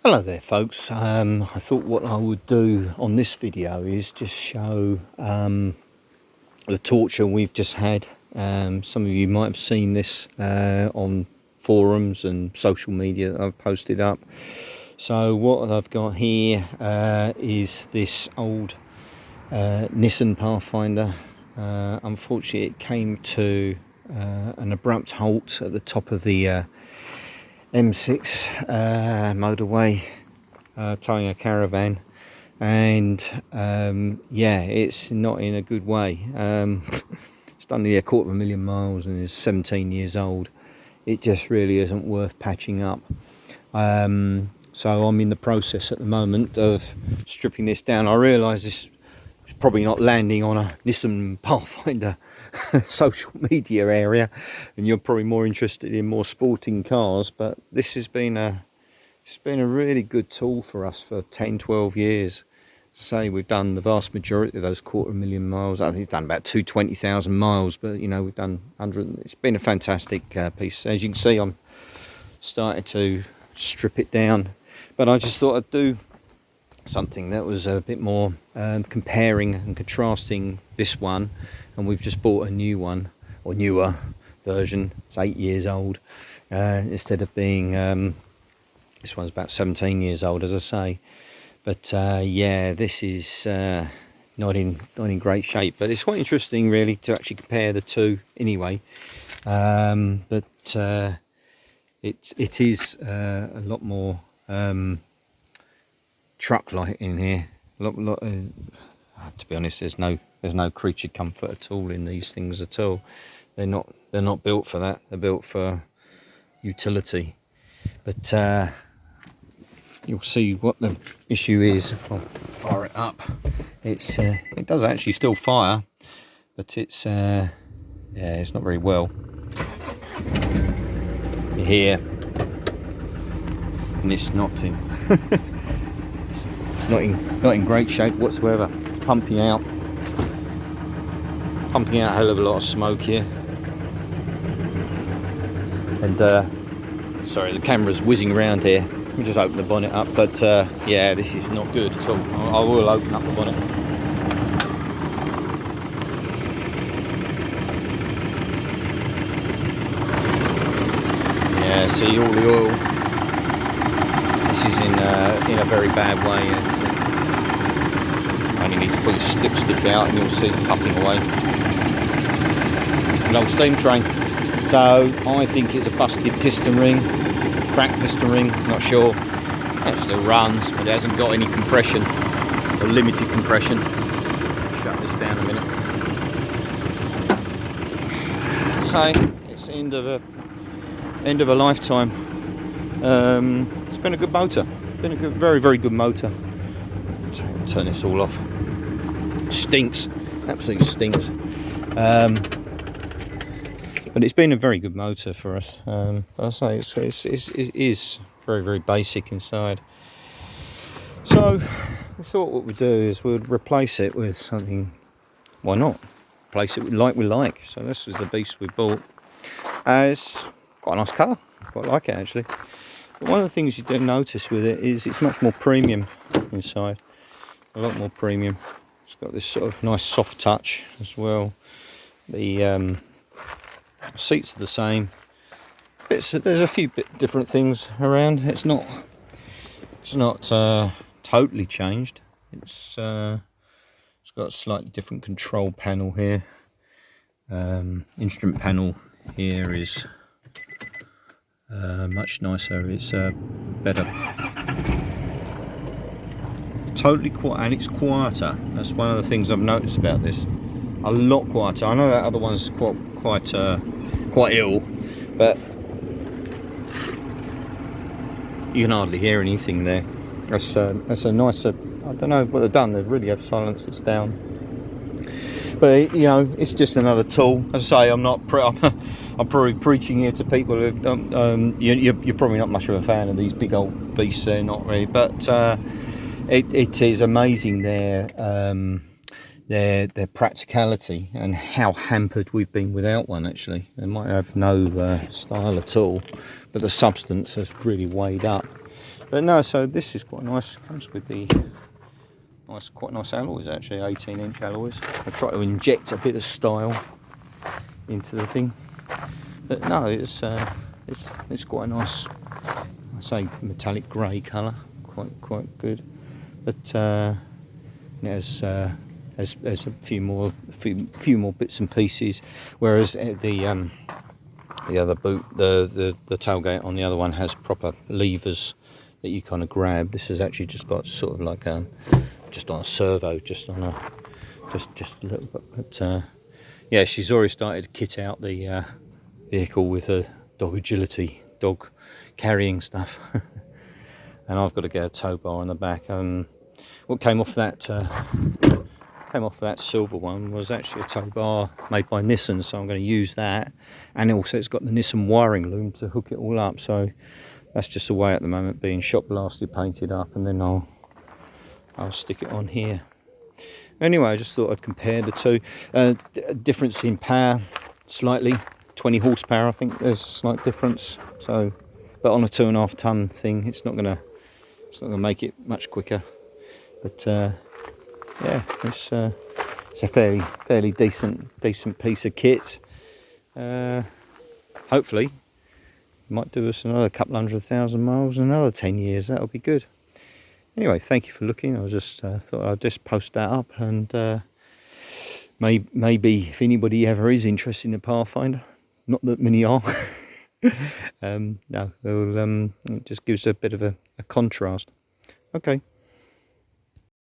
Hello there folks, I thought what I would do on this video is just show the torture we've just had. Some of you might have seen this on forums and social media that I've posted up. So what I've got here is this old Nissan Pathfinder. Unfortunately it came to an abrupt halt at the top of the M6 motorway, towing a caravan, and yeah, it's not in a good way. It's done nearly 250,000 miles and is 17 years old. It just really isn't worth patching up. So I'm in the process at the moment of stripping this down. I realise this is probably not landing on a Nissan Pathfinder social media area, and you're probably more interested in more sporting cars, but this has been a really good tool for us for 10-12 years. Say we've done the vast majority of those 250,000 miles. I think it's done about 220,000 miles, but you know, we've done 100. It's been a fantastic piece. As you can see, I'm starting to strip it down, but I just thought I'd do something that was a bit more comparing and contrasting this one, and we've just bought a new one, or newer version. It's 8 years old instead of being this one's about 17 years old, as I say. But yeah, this is not in great shape, but it's quite interesting really to actually compare the two anyway. But it is a lot more truck-like in here. To be honest, there's no creature comfort at all in these things at all. They're not built for that. They're built for utility. But you'll see what the issue is. I'll fire it up. It does actually still fire, but it's yeah, it's not very well. You hear, and it's not in. Not in great shape whatsoever. Pumping out a hell of a lot of smoke here. And sorry, the camera's whizzing around here. Let me just open the bonnet up. But yeah, this is not good at all. I will open up the bonnet. Yeah, see all the oil. This is in a very bad way. Only need to pull the stick out and you'll see it puffing away. An old steam train. So I think it's a busted piston ring, cracked piston ring, not sure. It still runs, but it hasn't got any compression, or limited compression. Shut this down a minute. So it's the end of a lifetime. It's been a good motor. It's been a good, very good motor. Turn this all off. Stinks, absolutely stinks. But it's been a very good motor for us. I say it is very basic inside. So we thought what we'd do is we'd replace it with something. Why not? Replace it like we like. So this is the beast we bought. It's quite a nice colour. Quite like it actually. But one of the things you do notice with it is it's much more premium inside. A lot more premium. It's got this sort of nice soft touch as well. The seats are the same. There's a few different things around. It's not totally changed. It's got a slightly different control panel here. Instrument panel here is much nicer. It's better. Totally quiet, and it's quieter. That's one of the things I've noticed about this. A lot quieter. I know that other one's quite ill, but you can hardly hear anything there. That's a nicer. I don't know what they've done. They really have silenced this down. But you know, it's just another tool. As I say, I'm probably preaching here to people who don't. You're probably not much of a fan of these big old beasts. They're not really, but. It is amazing their practicality and how hampered we've been without one. Actually, they might have no style at all, but the substance has really weighed up. But no, so this is quite nice. Comes with the quite nice alloys actually, 18-inch alloys. I try to inject a bit of style into the thing, but no, it's quite a nice, I say metallic grey colour, quite good. But it has a few more bits and pieces, whereas the other boot, the tailgate on the other one has proper levers that you kind of grab. This has actually just got sort of like just on a servo, just a little bit. But yeah, she's already started to kit out the vehicle with a dog agility, dog carrying stuff. And I've got to get a tow bar on the back. What came off that silver one was actually a tow bar made by Nissan, so I'm going to use that. And also it's got the Nissan wiring loom to hook it all up, so that's just away at the moment, being shot blasted, painted up, and then I'll stick it on here. Anyway, I just thought I'd compare the two. Difference in power, slightly, 20 horsepower I think there's a slight difference. So, but on a 2.5 ton thing, it's not gonna make it much quicker. But yeah, it's a fairly decent piece of kit. Hopefully, might do us another couple 100,000 miles in another 10 years. That'll be good. Anyway, thank you for looking. I just thought I'd just post that up, and maybe if anybody ever is interested in the Pathfinder, not that many are. No, it just gives a bit of a contrast. Okay.